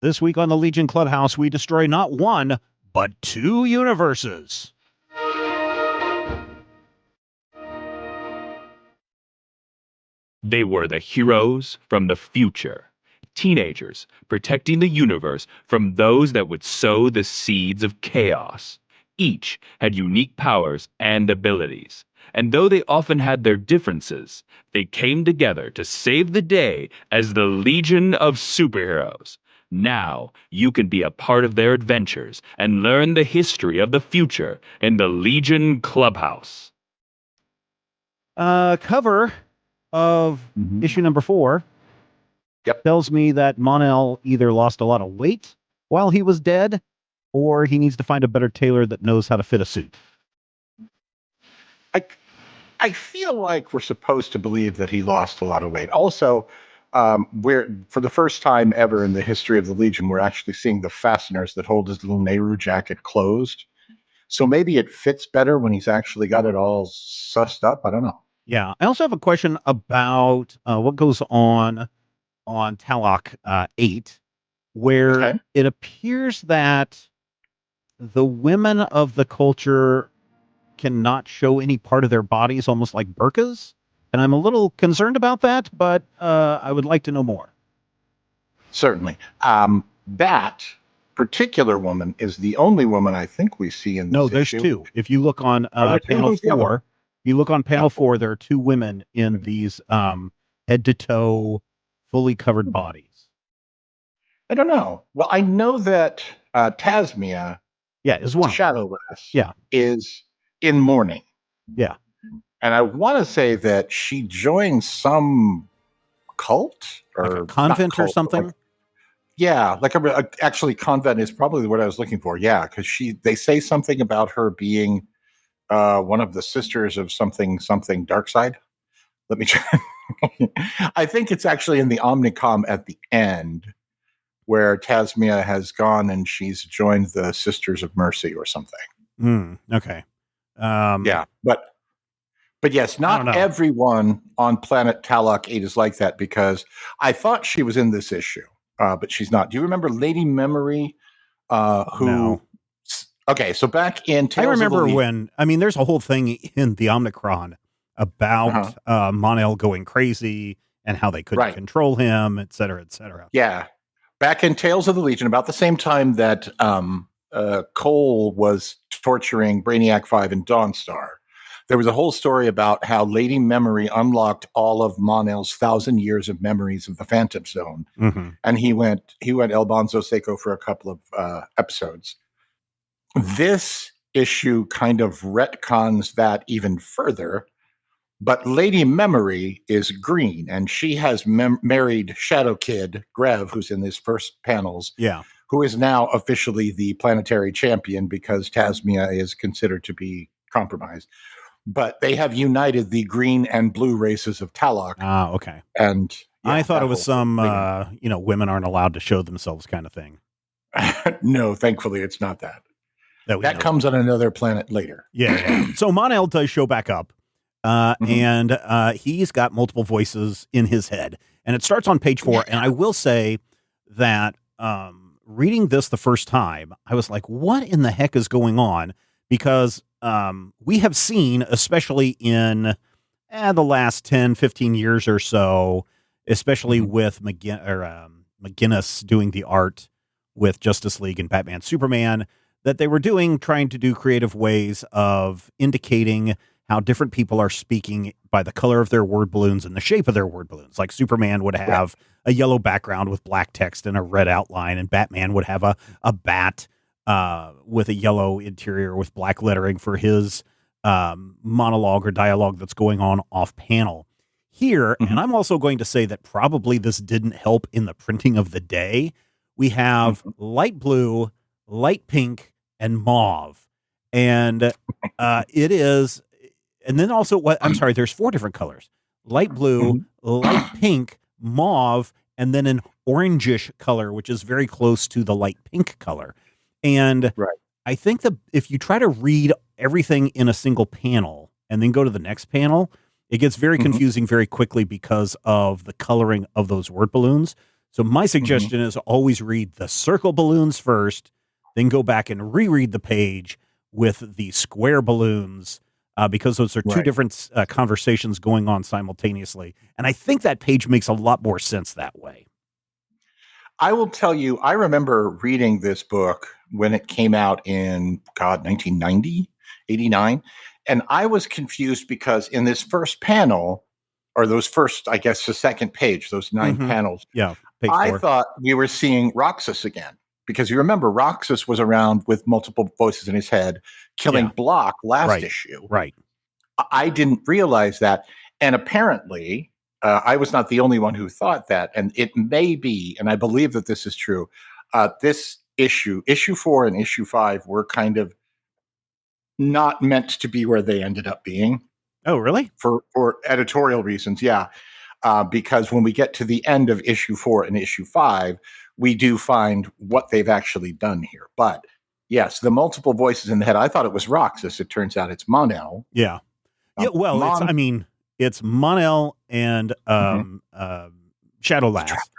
This week on the Legion Clubhouse, we destroy not one, but two universes. They were the heroes from the future, teenagers protecting the universe from those that would sow the seeds of chaos. Each had unique powers and abilities, and though they often had their differences, they came together to save the day as the Legion of Superheroes. Now you can be a part of their adventures and learn the history of the future in the Legion Clubhouse. Cover of issue number 4 tells me that Mon-El either lost a lot of weight while he was dead, or he needs to find a better tailor that knows how to fit a suit. I feel like we're supposed to believe that he lost a lot of weight. Also, we're for the first time ever in the history of the Legion, we're actually seeing the fasteners that hold his little Nehru jacket closed. So maybe it fits better when he's actually got it all sussed up. I don't know. Yeah, I also have a question about what goes on Talok 8, where it appears that the women of the culture cannot show any part of their bodies, almost like burqas. And I'm a little concerned about that, but I would like to know more. Certainly. That particular woman is the only woman I think we see in this there's issue. two. If you look on panel 4, you look on panel 4, there are two women in these head to toe, fully covered bodies. I don't know. Well, I know that Tasmia, is one Shadowless, is in mourning. Yeah. And I want to say that she joined some cult or like a convent or something. Actually, convent is probably what I was looking for. Yeah, because they say something about her being one of the sisters of something dark side. Let me try. I think it's actually in the Omnicom at the end where Tasmia has gone and she's joined the Sisters of Mercy or something. Okay. But yes, not everyone on planet Talok 8 is like that, because I thought she was in this issue, but she's not. Do you remember Lady Memory? No. Okay, so back in Tales I remember of the when, there's a whole thing in the Omnicron about Mon-El going crazy and how they couldn't control him, et cetera, et cetera. Yeah. Back in Tales of the Legion, about the same time that Cole was torturing Brainiac 5 and Dawnstar, there was a whole story about how Lady Memory unlocked all of Mon-El's 1,000 years of memories of the Phantom Zone. And he went El Bonzo Seco for a couple of episodes. This issue kind of retcons that even further, but Lady Memory is green, and she has married Shadow Kid, Grev, who's in these first panels, who is now officially the planetary champion because Tasmia is considered to be compromised. But they have united the green and blue races of Talok. Okay. And I thought it was some, women aren't allowed to show themselves kind of thing. No, thankfully it's not that. That comes on another planet later. Yeah. So Mon-El does show back up, and he's got multiple voices in his head. And it starts on page 4. And I will say that reading this the first time, I was like, what in the heck is going on? Because we have seen, especially in the last 10, 15 years or so, especially with McGinnis doing the art with Justice League and Batman Superman, that they were trying to do creative ways of indicating how different people are speaking by the color of their word balloons and the shape of their word balloons. Like Superman would have a yellow background with black text and a red outline, and Batman would have a bat with a yellow interior with black lettering for his monologue or dialogue that's going on off panel here. And I'm also going to say that probably this didn't help in the printing of the day. We have light blue, light pink, and mauve. And it is, and then also there's 4 different colors: light blue, light pink, mauve, and then an orangish color, which is very close to the light pink color. And I think that if you try to read everything in a single panel and then go to the next panel, it gets very confusing very quickly because of the coloring of those word balloons. So my suggestion is always read the circle balloons first, then go back and reread the page with the square balloons, because those are two different conversations going on simultaneously. And I think that page makes a lot more sense that way. I will tell you, I remember reading this book when it came out in, 1990, 89. And I was confused because in this first panel, or those first, I guess, the second page, those 9 panels, Yeah, page I 4. thought we were seeing Roxas again. Because you remember, Roxas was around with multiple voices in his head, killing Block last issue. Right. I didn't realize that. And apparently, I was not the only one who thought that. And it may be, and I believe that this is true, this issue 4 and issue 5 were kind of not meant to be where they ended up being. Oh, really? For editorial reasons, yeah. Because when we get to the end of issue 4 and issue 5, we do find what they've actually done here. But yes, the multiple voices in the head, I thought it was Roxas. It turns out it's Mon-El. Yeah. Well, it's Mon-El and Shadow Last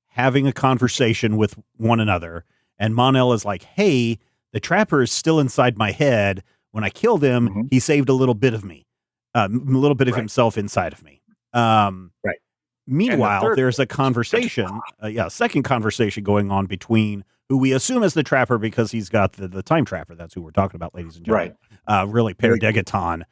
having a conversation with one another. And Mon-El is like, hey, the Trapper is still inside my head. When I killed him, he saved a little bit of me, a little bit of himself inside of me. Meanwhile, there's a conversation, second conversation going on between who we assume is the Trapper because he's got the Time Trapper. That's who we're talking about, ladies and gentlemen. Really, Per Degaton,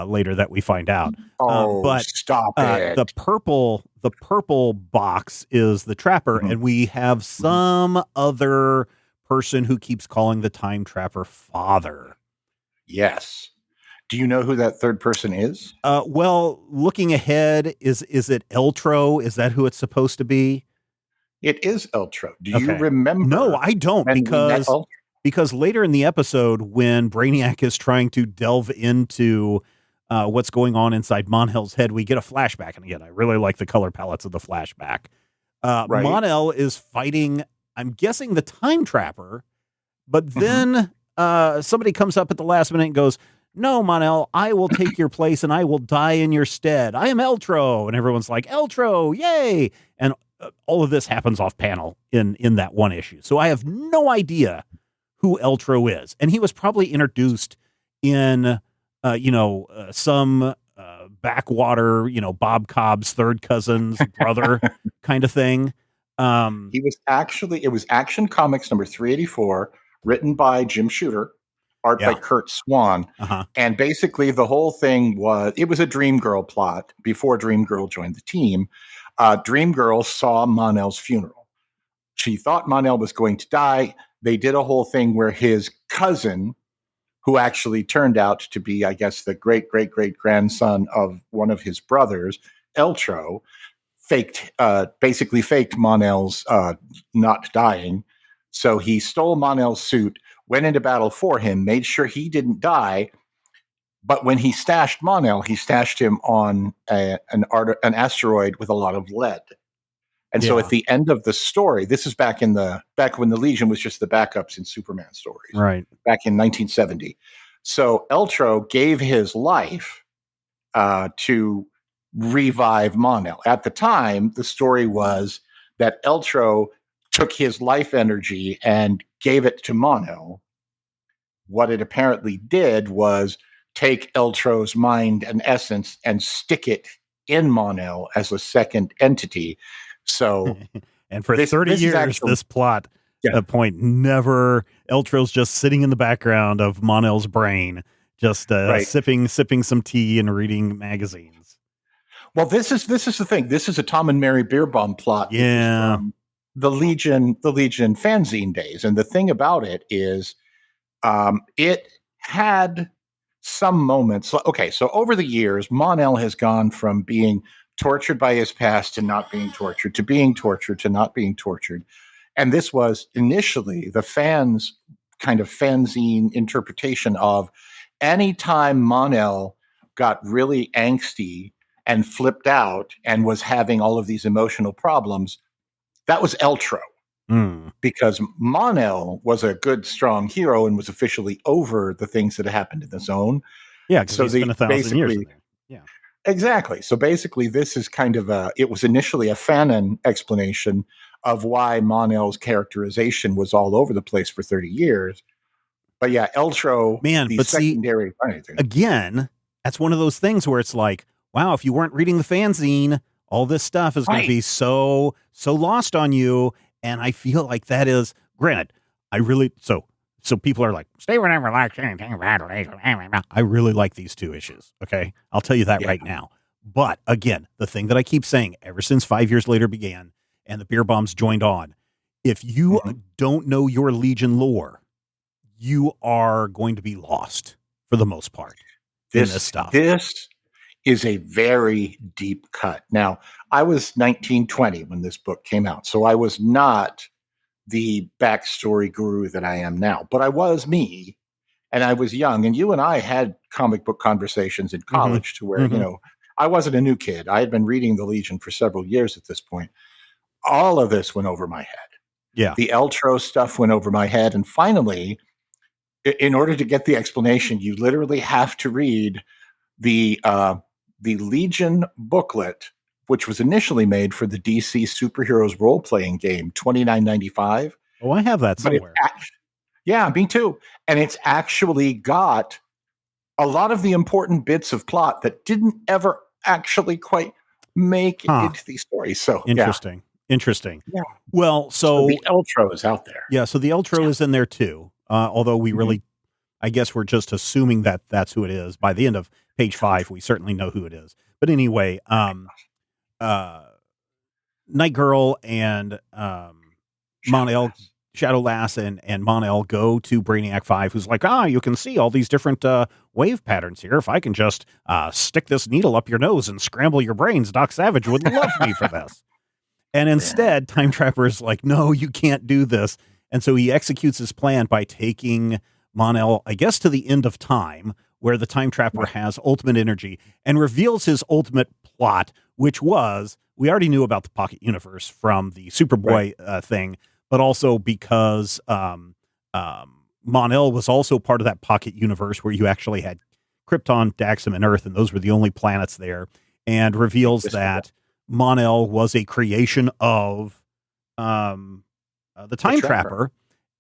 later that we find out. But stop it. The purple box is the Trapper, and we have some other person who keeps calling the Time Trapper father. Yes. Do you know who that third person is? Well, looking ahead, is it Eltro? Is that who it's supposed to be? It is Eltro. Do you remember? No, I don't, because later in the episode, when Brainiac is trying to delve into what's going on inside Mon-El's head, we get a flashback. And again, I really like the color palettes of the flashback. Mon-El is fighting, I'm guessing, the Time Trapper, but then somebody comes up at the last minute and goes, no, Mon-El, I will take your place and I will die in your stead. I am Eltro. And everyone's like, Eltro, yay. And all of this happens off panel in that one issue. So I have no idea who Eltro is. And he was probably introduced in, some backwater, Bob Cobb's third cousin's brother kind of thing. It was Action Comics number 384, written by Jim Shooter. Art by Kurt Swan. And basically the whole thing it was a Dream Girl plot before Dream Girl joined the team. Dream Girl saw Mon-El's funeral. She thought Mon-El was going to die. They did a whole thing where his cousin, who actually turned out to be, I guess, the great-great-great-grandson of one of his brothers, Eltro, basically faked Mon-El's not dying. So he stole Mon-El's suit, went into battle for him, made sure he didn't die. But when he stashed Mon-El, he stashed him on an asteroid with a lot of lead. And so at the end of the story, this is back when the Legion was just the backups in Superman stories. Right. Back in 1970. So Eltro gave his life to revive Mon-El. At the time, the story was that Eltro took his life energy and gave it to Mon-El. What it apparently did was take Eltro's mind and essence and stick it in Mon-El as a second entity. So, and for 30 years, this plot point Eltro's just sitting in the background of Mon-El's brain, just sipping some tea and reading magazines. Well, this is the thing. This is a Tom and Mary Bierbaum plot. Yeah. The Legion fanzine days. And the thing about it is it had some moments. Okay, so over the years, Mon-El has gone from being tortured by his past to not being tortured, to being tortured, to not being tortured. And this was initially the fans' kind of fanzine interpretation of any time Mon-El got really angsty and flipped out and was having all of these emotional problems, that was Eltro. Because Mon-El was a good, strong hero and was officially over the things that happened in the zone. Yeah, because he's been 1,000 years in there. Yeah, exactly. So basically, this is kind of it was initially a fanon explanation of why Mon-El's characterization was all over the place for 30 years. But yeah, Eltro, Man, the but see, secondary. again, that's one of those things where it's like, wow, if you weren't reading the fanzine, all this stuff is going to Right. be so lost on you. And I feel like that is, granted, I really, so people are like, Steve never liked anything about it. I really like these two issues. Okay. I'll tell you that Yeah. right now. But again, the thing that I keep saying ever since 5 years later began and the Bierbaums joined on, if you don't know your Legion lore, you are going to be lost for the most part in this stuff. This is a very deep cut. Now, I was 19, 20 when this book came out, so I was not the backstory guru that I am now, but I was me, and I was young, and you and I had comic book conversations in college to where, I wasn't a new kid. I had been reading the Legion for several years at this point. All of this went over my head. Yeah. The Eltro stuff went over my head, and finally, in order to get the explanation, you literally have to read the Legion booklet, which was initially made for the DC Superheroes role-playing game, $29.95. Oh, I have that But somewhere. yeah, me too. And it's actually got a lot of the important bits of plot that didn't ever actually quite make it into the story. So interesting. Yeah. Well, so the Eltro is out there. Yeah, so the Eltro is in there too. Although we really, I guess we're just assuming that that's who it is. By the end of page 5, we certainly know who it is. But anyway, Night Girl and Mon-El, Shadow Lass and Mon-El go to Brainiac 5, who's like, you can see all these different wave patterns here. If I can just stick this needle up your nose and scramble your brains, Doc Savage would love me for this. And instead, Time Trapper is like, no, you can't do this. And so he executes his plan by taking Mon-El, I guess, to the end of time, where the Time Trapper has ultimate energy and reveals his ultimate plot, which was, we already knew about the Pocket Universe from the Superboy thing, but also because Mon-El was also part of that Pocket Universe where you actually had Krypton, Daxam, and Earth, and those were the only planets there, and reveals that Mon-El was a creation of the Time Trapper.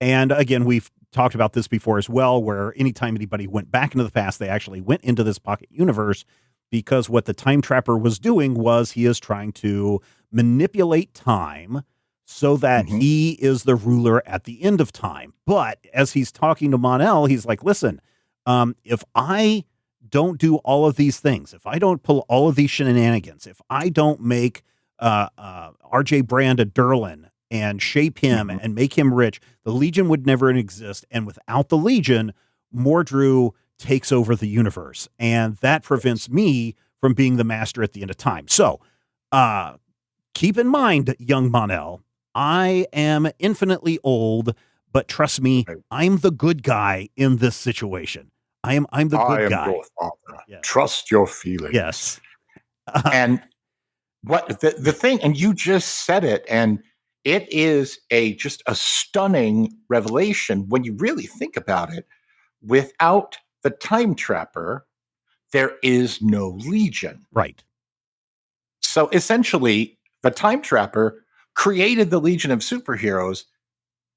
And again, we've talked about this before as well, where anytime anybody went back into the past, they actually went into this Pocket Universe, because what the Time Trapper was doing was he is trying to manipulate time so that he is the ruler at the end of time. But as he's talking to Mon-El, he's like, listen, if I don't do all of these things, if I don't pull all of these shenanigans, if I don't make RJ Brand a Derlin and shape him and make him rich, the Legion would never exist. And without the Legion, Mordru takes over the universe. And that prevents me from being the master at the end of time. So keep in mind, young Mon-El, I am infinitely old, but trust me, I'm the good guy in this situation. I'm the good guy. Your father. Yes. Trust your feelings. Yes. And what the thing, and you just said it, and it is just a stunning revelation when you really think about it. Without the Time Trapper, there is no Legion. Right. So essentially, the Time Trapper created the Legion of Superheroes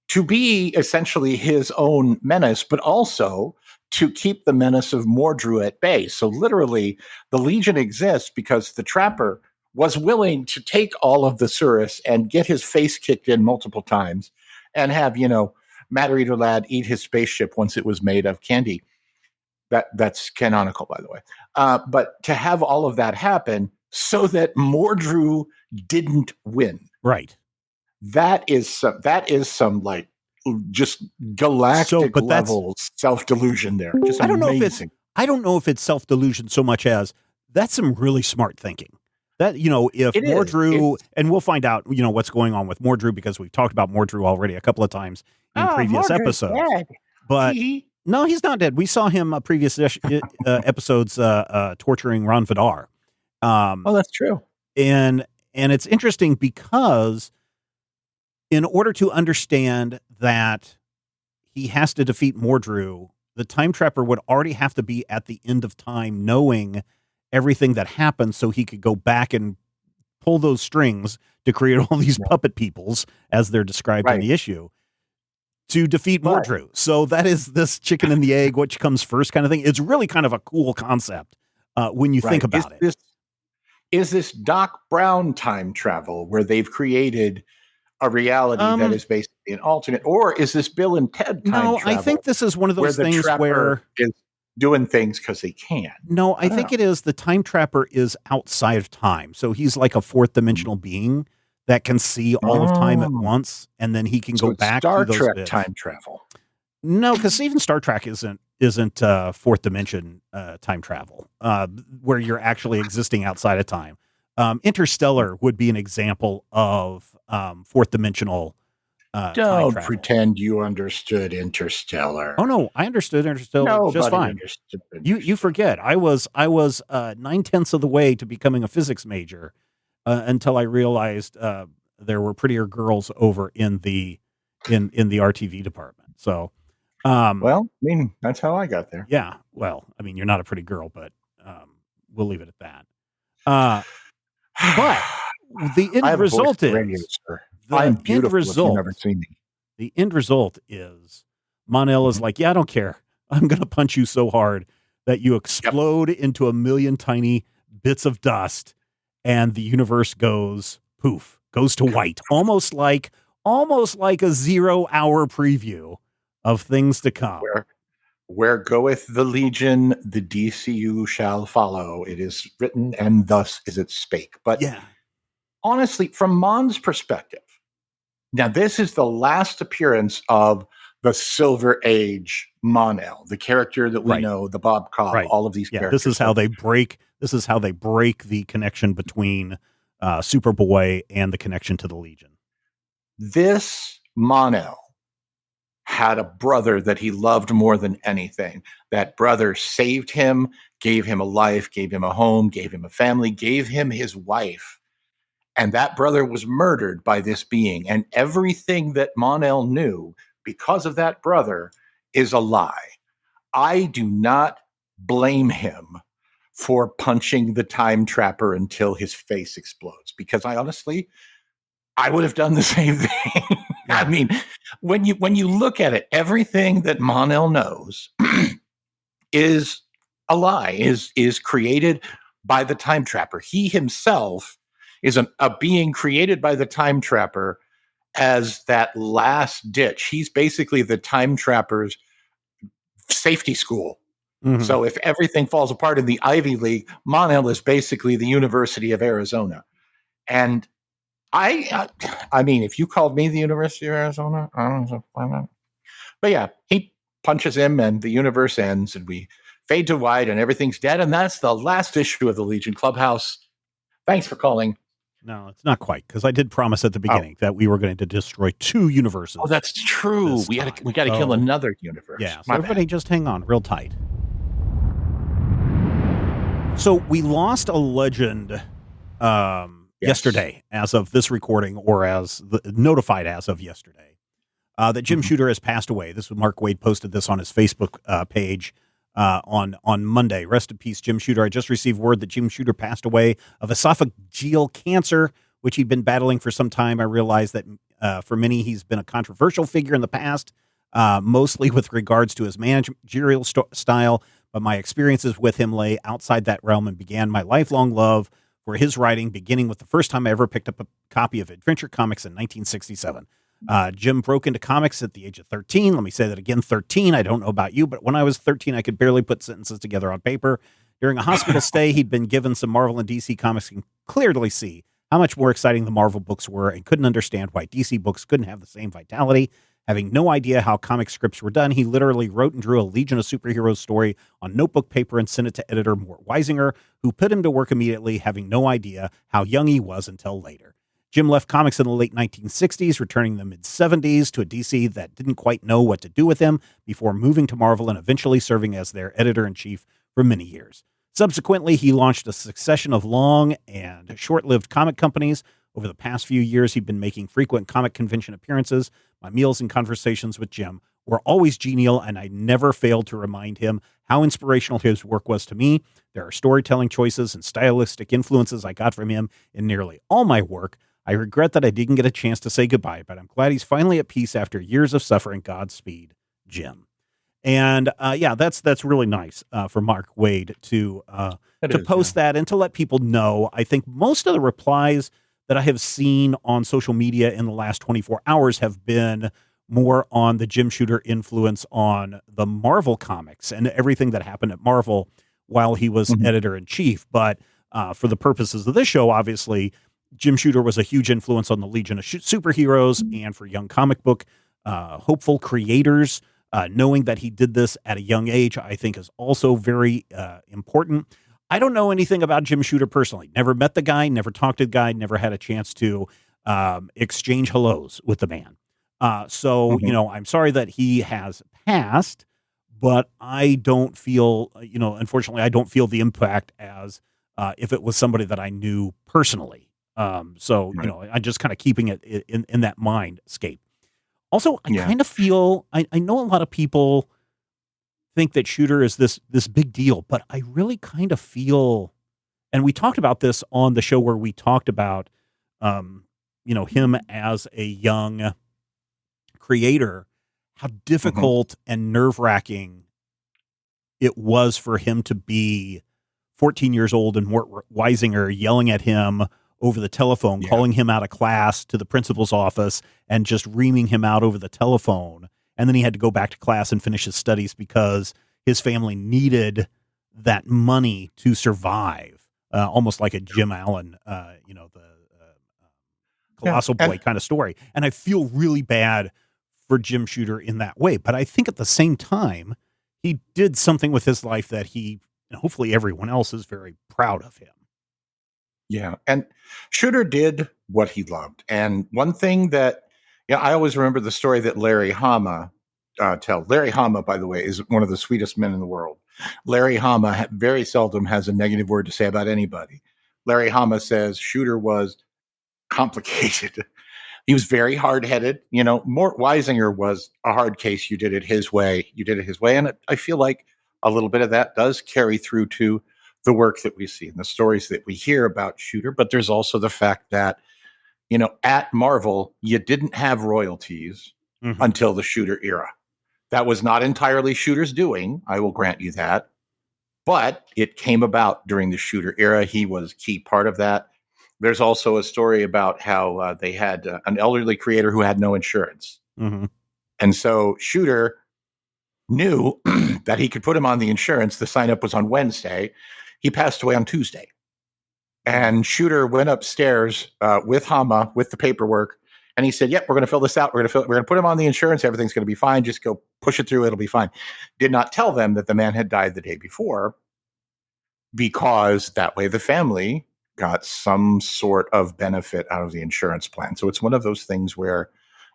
to be essentially his own menace, but also to keep the menace of Mordru at bay. So literally, the Legion exists because the Trapper was willing to take all of the Surus and get his face kicked in multiple times and have, Matter Eater Lad eat his spaceship once it was made of candy. That's canonical, by the way. But to have all of that happen so that Mordru didn't win. Right. That is some like just galactic level self-delusion there. Just amazing. I don't know if it's self-delusion so much as that's some really smart thinking. That, if Mordru, and we'll find out, what's going on with Mordru, because we've talked about Mordru already a couple of times in previous episodes. Dead. But no, he's not dead. We saw him previous episodes torturing Ron Vidar. That's true. And it's interesting because in order to understand that he has to defeat Mordru, the Time Trapper would already have to be at the end of time, knowing everything that happened, so he could go back and pull those strings to create all these puppet peoples, as they're described in the issue, to defeat Mordru. So that is this chicken and the egg, which comes first kind of thing. It's really kind of a cool concept when you think about it. Is this Doc Brown time travel where they've created a reality that is basically an alternate, or is this Bill and Ted time travel? I think this is one of those things where is doing things because they can. No, I think it is the time trapper is outside of time. So he's like a fourth dimensional being that can see all of time at once, and then he can go back Star to those Trek bits. time travel. No, because even Star Trek isn't fourth dimension time travel, where you're actually existing outside of time. Interstellar would be an example of fourth dimensional Don't pretend you understood Interstellar. Oh no, I understood Interstellar just fine. You forget. I was 9/10 of the way to becoming a physics major until I realized there were prettier girls over in the RTV department. So, well, I mean, that's how I got there. Yeah. Well, I mean, you're not a pretty girl, but we'll leave it at that. But the end result is I'm beautiful if you've never seen me. The end result is Mon-El is like, yeah, I don't care. I'm going to punch you so hard that you explode into a million tiny bits of dust, and the universe goes poof, goes to white, almost like a 0-hour preview of things to come. Where goeth the legion, the DCU shall follow. It is written, and thus is it spake. But honestly, from Mon's perspective, now this is the last appearance of the Silver Age Mon-El, the character that we know, the Bob Cobb, all of these characters. This is how they break. This is how they break the connection between Superboy and the connection to the Legion. This Mon-El had a brother that he loved more than anything. That brother saved him, gave him a life, gave him a home, gave him a family, gave him his wife. And that brother was murdered by this being. And everything that Mon-El knew because of that brother is a lie. I do not blame him for punching the time trapper until his face explodes, because I would have done the same thing. I mean, when you look at it, everything that Mon-El knows is a lie, is created by the time trapper. He himself is a being created by the time trapper as that last ditch. He's basically the time trapper's safety school. Mm-hmm. So if everything falls apart in the Ivy League, Mon-El is basically the University of Arizona. And I mean, if you called me the University of Arizona, I don't know why not. But yeah, he punches him and the universe ends and we fade to white and everything's dead. And that's the last issue of the Legion Clubhouse. Thanks for calling. No, it's not quite, because I did promise at the beginning that we were going to destroy 2 universes. Oh, that's true. We got to kill another universe. Yeah, so everybody just hang on real tight. So we lost a legend yesterday, as of this recording, or notified as of yesterday, that Jim Shooter has passed away. This was Mark Wade posted this on his Facebook page on Monday. Rest in peace, Jim Shooter. I just received word that Jim Shooter passed away of esophageal cancer, which he'd been battling for some time. I realized that for many, he's been a controversial figure in the past, mostly with regards to his managerial style, but my experiences with him lay outside that realm and began my lifelong love for his writing, beginning with the first time I ever picked up a copy of Adventure Comics in 1967. Jim broke into comics at the age of 13. Let me say that again, 13. I don't know about you, but when I was 13, I could barely put sentences together on paper. During a hospital stay, he'd been given some Marvel and DC comics and clearly see how much more exciting the Marvel books were, and couldn't understand why DC books couldn't have the same vitality. Having no idea how comic scripts were done, he literally wrote and drew a Legion of Superheroes story on notebook paper and sent it to editor Mort Weisinger, who put him to work immediately, having no idea how young he was until later. Jim left comics in the late 1960s, returning in the mid-70s to a DC that didn't quite know what to do with him, before moving to Marvel and eventually serving as their editor-in-chief for many years. Subsequently, he launched a succession of long and short-lived comic companies. Over the past few years, he'd been making frequent comic convention appearances. My meals and conversations with Jim were always genial, and I never failed to remind him how inspirational his work was to me. There are storytelling choices and stylistic influences I got from him in nearly all my work. I regret that I didn't get a chance to say goodbye, but I'm glad he's finally at peace after years of suffering. Godspeed, Jim. And that's really nice for Mark Wade to post that and to let people know. I think most of the replies that I have seen on social media in the last 24 hours have been more on the Jim Shooter influence on the Marvel comics and everything that happened at Marvel while he was editor in chief. But for the purposes of this show, obviously, Jim Shooter was a huge influence on the Legion of Superheroes and for young comic book hopeful creators. Knowing that he did this at a young age, I think is also very important. I don't know anything about Jim Shooter personally. Never met the guy, never talked to the guy, never had a chance to exchange hellos with the man. So, I'm sorry that he has passed, but I don't feel, unfortunately, I don't feel the impact as if it was somebody that I knew personally. I'm just kind of keeping it in that mindscape. Also, I kind of feel, I know a lot of people think that Shooter is this big deal, but I really kind of feel, and we talked about this on the show where we talked about, him as a young creator, how difficult and nerve-wracking it was for him to be 14 years old and Mort Weisinger yelling at him over the telephone, calling him out of class to the principal's office and just reaming him out over the telephone. And then he had to go back to class and finish his studies because his family needed that money to survive, almost like a Jim Allen, the Colossal Boy kind of story. And I feel really bad for Jim Shooter in that way. But I think at the same time, he did something with his life that he, and hopefully everyone else, is very proud of him. Yeah. And Shooter did what he loved. And one thing that, I always remember the story that Larry Hama tells. Larry Hama, by the way, is one of the sweetest men in the world. Larry Hama very seldom has a negative word to say about anybody. Larry Hama says Shooter was complicated. He was very hard-headed. Mort Weisinger was a hard case. You did it his way. And I feel like a little bit of that does carry through to the work that we see and the stories that we hear about Shooter. But there's also the fact that, at Marvel, you didn't have royalties until the Shooter era. That was not entirely Shooter's doing. I will grant you that. But it came about during the Shooter era. He was a key part of that. There's also a story about how they had an elderly creator who had no insurance. And so Shooter knew that he could put him on the insurance. The sign up was on Wednesday. He passed away on Tuesday. And Shooter went upstairs with Hama, with the paperwork, and he said, yep, we're going to fill this out. We're going to put him on the insurance. Everything's going to be fine. Just go push it through. It'll be fine. Did not tell them that the man had died the day before, because that way the family got some sort of benefit out of the insurance plan. So it's one of those things where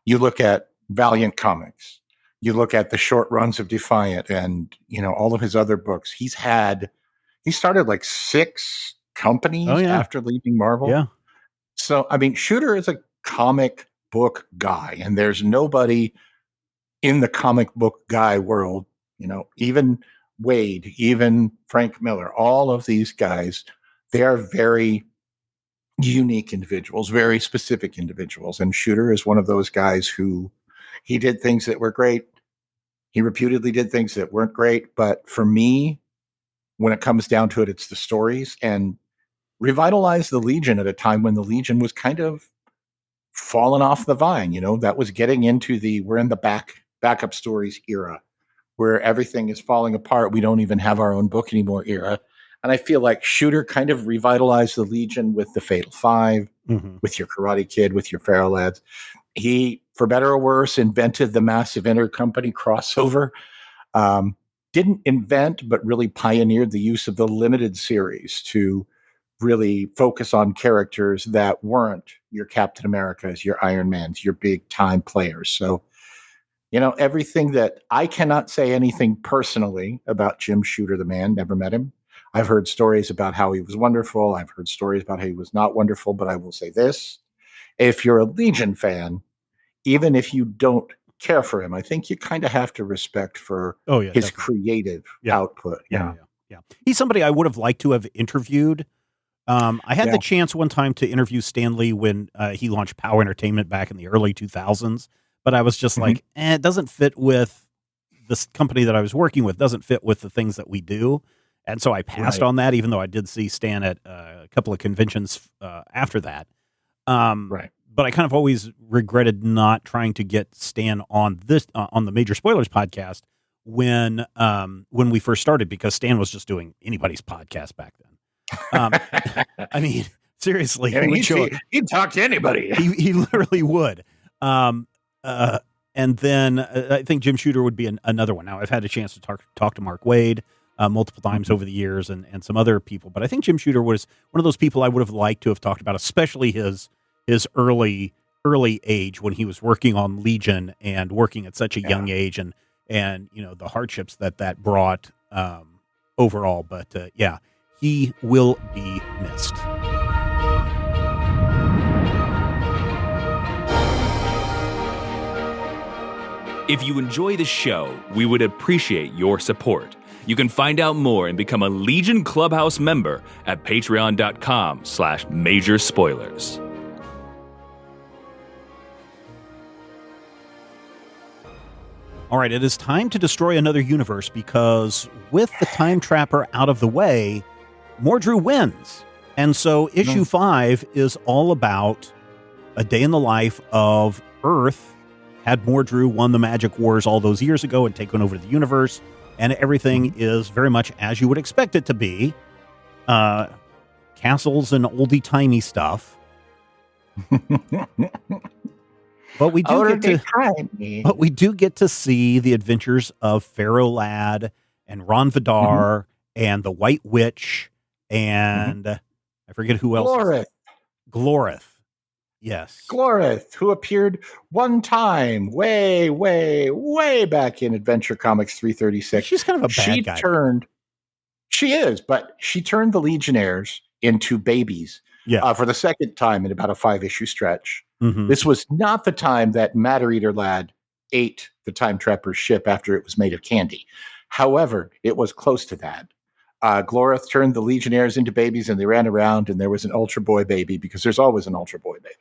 you look at Valiant Comics, you look at the short runs of Defiant and, all of his other books. He started like 6 companies after leaving Marvel. Yeah. So, Shooter is a comic book guy, and there's nobody in the comic book guy world, even Wade, even Frank Miller, all of these guys, they are very unique individuals, very specific individuals. And Shooter is one of those guys who he did things that were great. He reputedly did things that weren't great. But for me, when it comes down to it, it's the stories, and revitalized the Legion at a time when the Legion was kind of fallen off the vine. That was getting into we're in the backup stories era where everything is falling apart. We don't even have our own book anymore era. And I feel like Shooter kind of revitalized the Legion with the Fatal Five, with your Karate Kid, with your Feral Lads. He, for better or worse, invented the massive intercompany crossover. Didn't invent, but really pioneered the use of the limited series to really focus on characters that weren't your Captain Americas, your Iron Mans, your big time players. So, everything that I cannot say anything personally about Jim Shooter, the man, never met him. I've heard stories about how he was wonderful. I've heard stories about how he was not wonderful, but I will say this. If you're a Legion fan, even if you don't care for him. I think you kind of have to respect for Oh yeah, his definitely. creative Yeah. output. Yeah. He's somebody I would have liked to have interviewed. I had Yeah. the chance one time to interview Stan Lee when he launched POW Entertainment back in the early 2000s, but I was just Mhm. like, it doesn't fit with this company that I was working with, doesn't fit with the things that we do. And so I passed Right. on that, even though I did see Stan at a couple of conventions after that. Right. But I kind of always regretted not trying to get Stan on this on the Major Spoilers podcast when we first started, because Stan was just doing anybody's podcast back then. I mean, seriously, I mean, he would show. he'd talk to anybody. He literally would. And then I think Jim Shooter would be another one. Now I've had a chance to talk to Mark Wade multiple times over the years, and some other people, but I think Jim Shooter was one of those people I would have liked to have talked about, especially his early age when he was working on Legion and working at such a young age, and the hardships that brought overall. But he will be missed. If you enjoy the show, we would appreciate your support. You can find out more and become a Legion Clubhouse member at patreon.com/majorspoilers. All right, it is time to destroy another universe, because with the Time Trapper out of the way, Mordru wins. And so issue 5 is all about a day in the life of Earth. Had Mordru won the Magic Wars all those years ago and taken over the universe, and everything is very much as you would expect it to be. Castles and oldie-timey stuff. But we do get to see the adventures of Pharaoh Lad and Ron Vidar and the White Witch and I forget who else. Glorith. Yes. Glorith, who appeared one time way, way, way back in Adventure Comics 336. She's kind of a bad guy. She is, but she turned the Legionnaires into babies for the second time in about a 5-issue stretch. This was not the time that Matter Eater Lad ate the Time Trapper's ship after it was made of candy. However, it was close to that. Glorith turned the Legionnaires into babies, and they ran around, and there was an Ultra Boy baby, because there's always an Ultra Boy baby.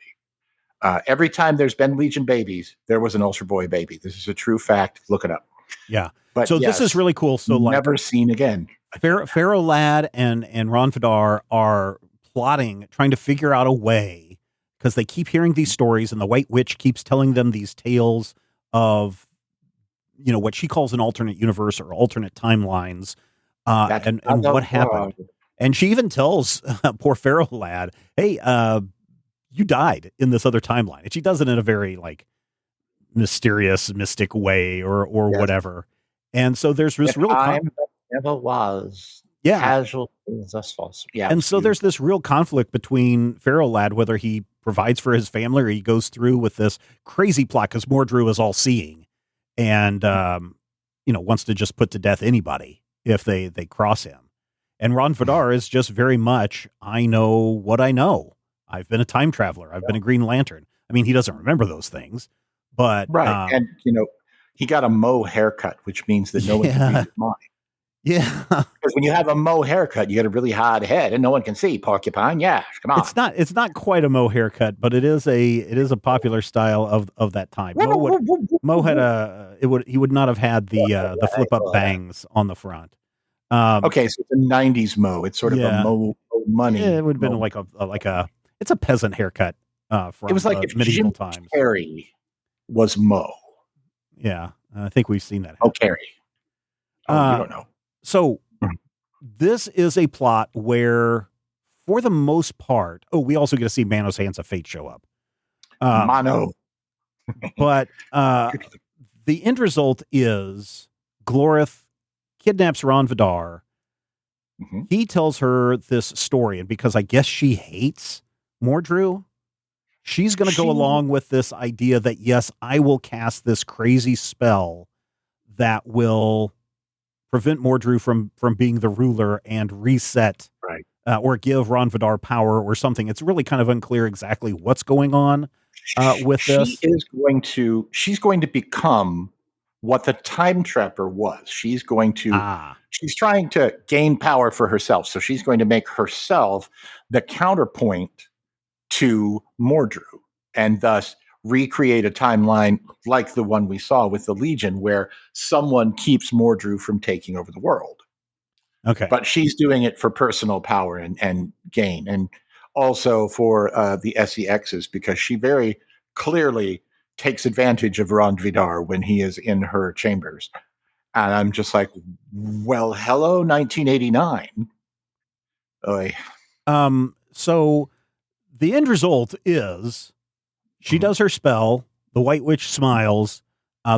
Every time there's been Legion babies, there was an Ultra Boy baby. This is a true fact. Look it up. Yeah. But so this is really cool. So never seen again. Pharaoh Lad and Ron Vidar are plotting, trying to figure out a way, because they keep hearing these stories, and the White Witch keeps telling them these tales of, what she calls an alternate universe or alternate timelines, and what happened. And she even tells poor Pharaoh Lad, "Hey, you died in this other timeline." And she does it in a very mysterious, mystic way, or whatever. And so there's this real time that never was. Casualties as false. Yeah. And so there's this real conflict between Pharaoh Lad, whether he provides for his family or he goes through with this crazy plot, because Mordru is all seeing and wants to just put to death anybody if they cross him. And Ron Vidar is just very much, I know what I know. I've been a time traveler. I've been a Green Lantern. I mean, he doesn't remember those things, but and he got a Mo haircut, which means that no one can read his mind. Yeah, because when you have a Mo haircut, you get a really hard head, and no one can see porcupine. Yeah, come on. It's not quite a Mo haircut, but it is a popular style of that time. Mo had he would not have had the flip up bangs on the front. Okay, so it's a '90s Mo. It's sort of a Mo money. Yeah, it would have been it's a peasant haircut. From it was like if medieval Jim times. Carrey was Mo. Yeah, I think we've seen that. Oh, Carrey. Oh, you don't know. So this is a plot where, for the most part, we also get to see Manos Hands of Fate show up. Mano. But the end result is Glorith kidnaps Ron Vidar. He tells her this story, and because I guess she hates Mordru, she's going to go along with this idea that, yes, I will cast this crazy spell that will prevent Mordru from being the ruler and reset, right? Or give Ron Vidar power or something. It's really kind of unclear exactly what's going on. with this? She's going to become what the time trapper was. She's trying to gain power for herself. So she's going to make herself the counterpoint to Mordru, and thus recreate a timeline like the one we saw with the Legion, where someone keeps Mordru from taking over the world. Okay. But she's doing it for personal power and gain, and also for the SEXs, because she very clearly takes advantage of Ron Vidar when he is in her chambers. And I'm just like, well, hello, 1989. Oy. So the end result is she does her spell. The White Witch smiles.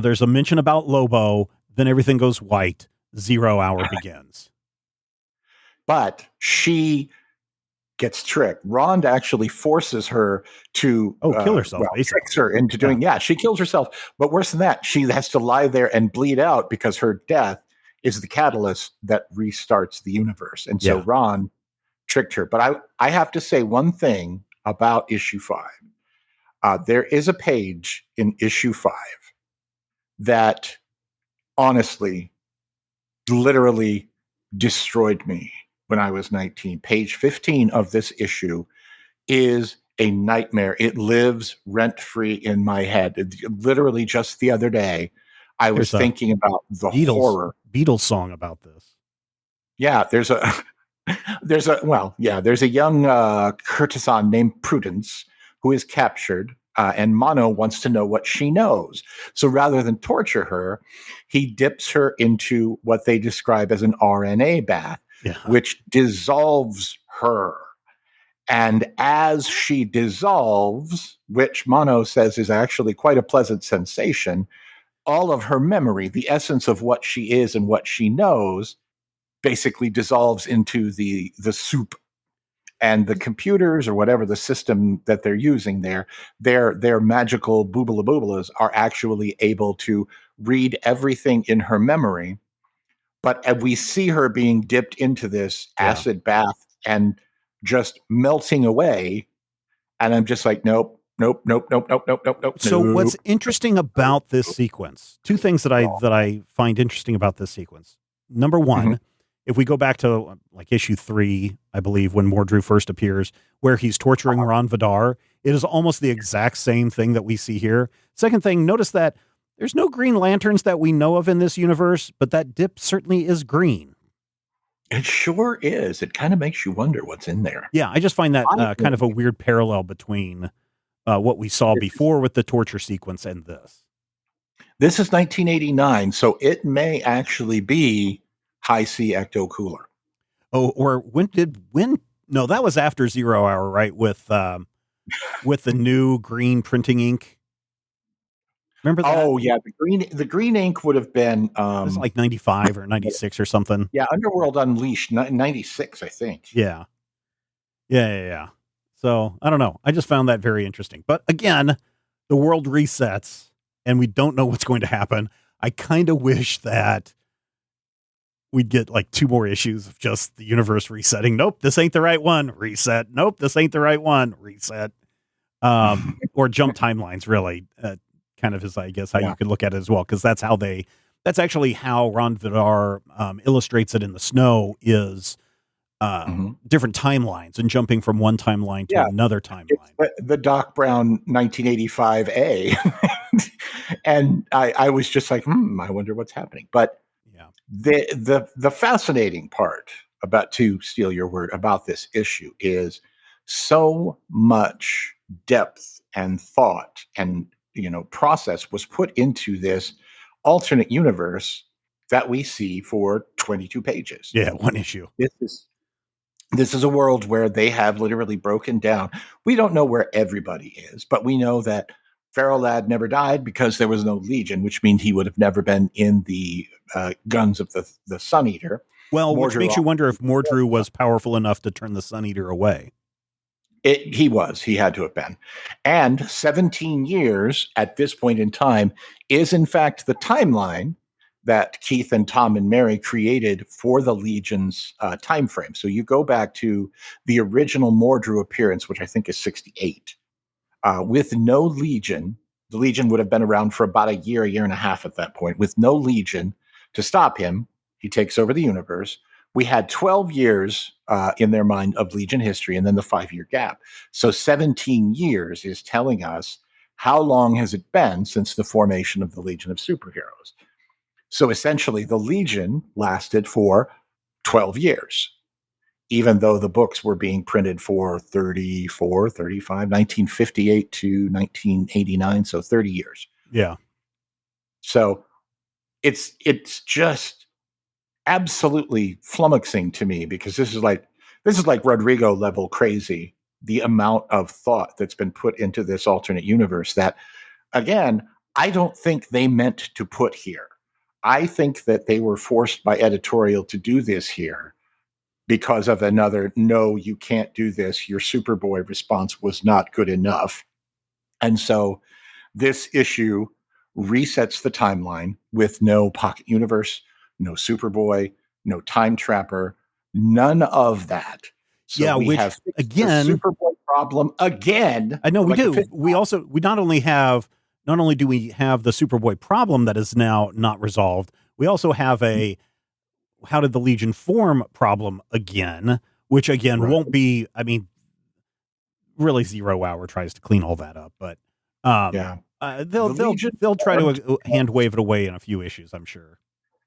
There's a mention about Lobo. Then everything goes white. 0 hour begins. But she gets tricked. Rond actually forces her to kill herself. Tricks her into doing. Yeah, she kills herself. But worse than that, she has to lie there and bleed out because her death is the catalyst that restarts the universe. And so Ron tricked her. But I have to say one thing about issue 5. There is a page in issue 5 that honestly, literally destroyed me when I was 19. Page 15 of this issue is a nightmare. It lives rent-free in my head. Literally just the other day, I was thinking about the horror. Beatles song about this. Yeah, there's a young courtesan named Prudence who is captured, and Mono wants to know what she knows. So rather than torture her, he dips her into what they describe as an RNA bath, which dissolves her. And as she dissolves, which Mono says is actually quite a pleasant sensation, all of her memory, the essence of what she is and what she knows, basically dissolves into the soup. And the computers, or whatever the system that they're using there, their magical boobala-boobalas are actually able to read everything in her memory. But we see her being dipped into this acid bath and just melting away. And I'm just like, nope. So what's interesting about this sequence, two things that I find interesting about this sequence. Number one, if we go back to like issue 3, I believe, when Mordru first appears, where he's torturing Ron Vidar, it is almost the exact same thing that we see here. Second thing, notice that there's no Green Lanterns that we know of in this universe, but that dip certainly is green. It sure is. It kind of makes you wonder what's in there. Yeah, I just find that kind of a weird parallel between what we saw before with the torture sequence and this. This is 1989, so it may actually be High C Ecto Cooler. Oh, or no, that was after 0 hour, right? With the new green printing ink. Remember that? Oh yeah, the green ink would have been it was like 95 or 96 or something. Yeah, Underworld Unleashed 96, I think. Yeah. So I don't know. I just found that very interesting. But again, the world resets and we don't know what's going to happen. I kind of wish that we'd get like 2 more issues of just the universe resetting. Nope, this ain't the right one. Reset. Nope, this ain't the right one. Reset. Or jump timelines, really. Kind of is, I guess, how you could look at it as well. Because that's actually how Ron Vidar illustrates it in the snow is different timelines and jumping from one timeline to another timeline. The Doc Brown 1985A. And I was just like, I wonder what's happening. But the fascinating part about, to steal your word, about this issue is so much depth and thought and process was put into this alternate universe that we see for 22 pages. Yeah, one issue. This is a world where they have literally broken down. We don't know where everybody is, but we know that Feral Lad never died because there was no Legion, which means he would have never been in the guns of the Sun Eater. Well, which makes you wonder if Mordru was powerful enough to turn the Sun Eater away. He had to have been. And 17 years at this point in time is, in fact, the timeline that Keith and Tom and Mary created for the Legion's time frame. So you go back to the original Mordru appearance, which I think is 68. With no Legion, the Legion would have been around for about a year and a half at that point. With no Legion to stop him, he takes over the universe. We had 12 years in their mind of Legion history and then the 5-year gap. So 17 years is telling us how long has it been since the formation of the Legion of Superheroes. So essentially, the Legion lasted for 12 years, even though the books were being printed for 34, 35, 1958 to 1989, so 30 years. Yeah. So it's just absolutely flummoxing to me, because this is like Rodrigo level crazy, the amount of thought that's been put into this alternate universe that, again, I don't think they meant to put here. I think that they were forced by editorial to do this here because of another, no, you can't do this, your Superboy response was not good enough. And so this issue resets the timeline with no Pocket Universe, no Superboy, no Time Trapper, none of that. So yeah, we which have again, the Superboy problem again. I know we do. We not only do we have the Superboy problem that is now not resolved, we also have a how did the Legion form problem again, which again won't be, I mean, really Zero Hour tries to clean all that up, but they'll try to hand wave it away in a few issues, I'm sure.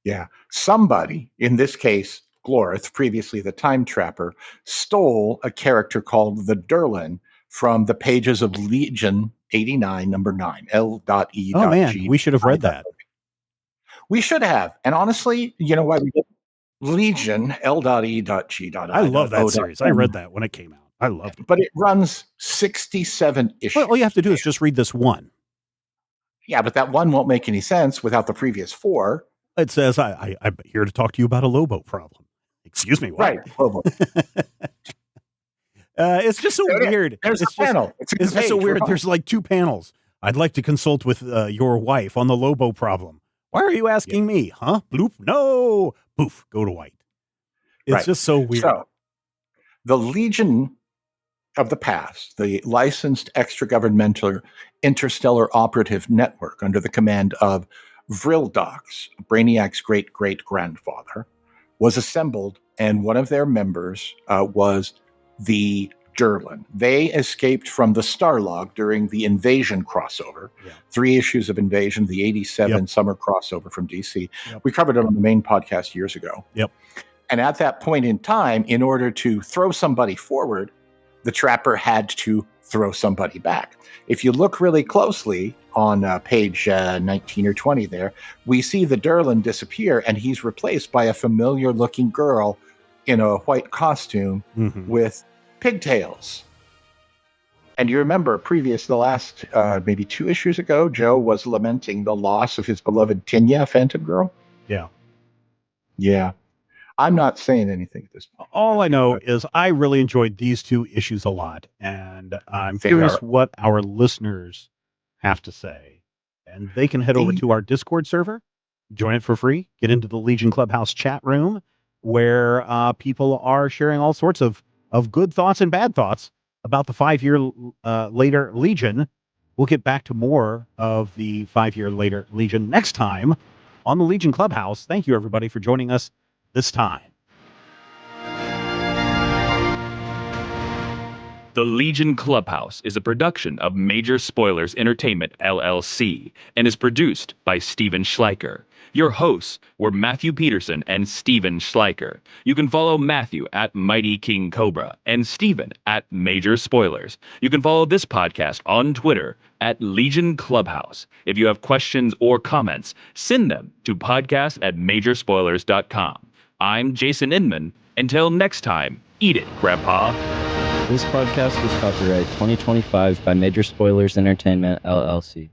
Yeah. Somebody, in this case, Glorith, previously the Time Trapper, stole a character called the Durlan from the pages of Legion 89, number 9, L.E. Oh, man, we should have read that. We should have. And honestly, you know why we did? Legion, L.E.G. I love that series. I read that when it came out. I loved it. But it runs 67 issues. Well, all you have to do is just read this one. Yeah, but that one won't make any sense without the previous 4. It says, I'm here to talk to you about a Lobo problem. Excuse me, what? Right, Lobo. It's just so weird. There's a panel. It's just so weird. There's like 2 panels. I'd like to consult with your wife on the Lobo problem. Why are you asking me? Huh? Bloop. No. Poof. Go to white. It's just so weird. So, the Legion of the past, the licensed extra-governmental interstellar operative network under the command of Vrildox, Brainiac's great-great-grandfather, was assembled, and one of their members was the Durlan. They escaped from the Starlog during the Invasion crossover. Yeah. 3 issues of Invasion, the 87 summer crossover from DC. Yep. We covered it on the main podcast years ago. Yep. And at that point in time, in order to throw somebody forward, the Trapper had to throw somebody back. If you look really closely on page 19 or 20 there, we see the Durlan disappear, and he's replaced by a familiar-looking girl in a white costume with pigtails. And you remember the last maybe 2 issues ago, Joe was lamenting the loss of his beloved Tinya, Phantom Girl. Yeah. Yeah. I'm not saying anything at this point. All I know is I really enjoyed these 2 issues a lot, and I'm curious what our listeners have to say. And they can head over to our Discord server, join it for free, get into the Legion Clubhouse chat room, where people are sharing all sorts of good thoughts and bad thoughts about the 5-year later Legion. We'll get back to more of the 5-year later Legion next time on the Legion Clubhouse. Thank you, everybody, for joining us this time. The Legion Clubhouse is a production of Major Spoilers Entertainment, LLC, and is produced by Steven Schleicher. Your hosts were Matthew Peterson and Steven Schleicher. You can follow Matthew at Mighty King Cobra and Steven at Major Spoilers. You can follow this podcast on Twitter at Legion Clubhouse. If you have questions or comments, send them to podcast@majorspoilers.com. I'm Jason Inman. Until next time, eat it, Grandpa. This podcast is copyright 2025 by Major Spoilers Entertainment, LLC.